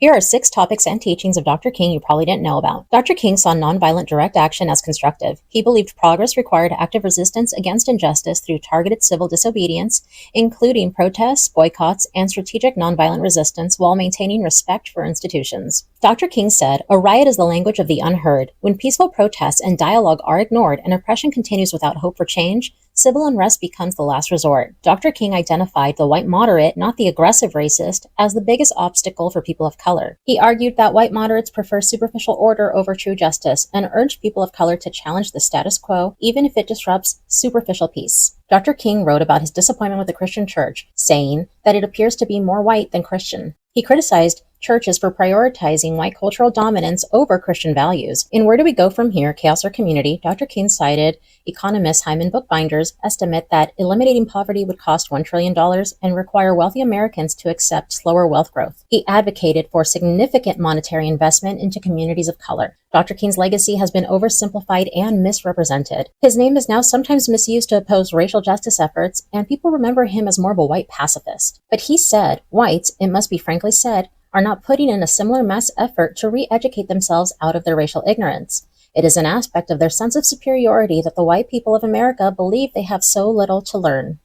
Here are 6 topics and teachings of Dr. King you probably didn't know about. Dr. King saw nonviolent direct action as constructive. He believed progress required active resistance against injustice through targeted civil disobedience, including protests, boycotts, and strategic nonviolent resistance while maintaining respect for institutions. Dr. King said, "A riot is the language of the unheard. When peaceful protests and dialogue are ignored and oppression continues without hope for change, civil unrest becomes the last resort." Dr. King identified the white moderate, not the aggressive racist, as the biggest obstacle for people of color. He argued that white moderates prefer superficial order over true justice and urged people of color to challenge the status quo, even if it disrupts superficial peace. Dr. King wrote about his disappointment with the Christian church, saying that it appears to be more white than Christian. He criticized churches for prioritizing white cultural dominance over Christian values. In Where Do We Go From Here? Chaos or Community, Dr. King cited economist Hyman Bookbinder's estimate that eliminating poverty would cost $1 trillion and require wealthy Americans to accept slower wealth growth. He advocated for significant monetary investment into communities of color. Dr. King's legacy has been oversimplified and misrepresented. His name is now sometimes misused to oppose racial justice efforts, and people remember him as more of a white pacifist. But he said, whites, it must be frankly said, are not putting in a similar mass effort to re-educate themselves out of their racial ignorance. It is an aspect of their sense of superiority that the white people of America believe they have so little to learn.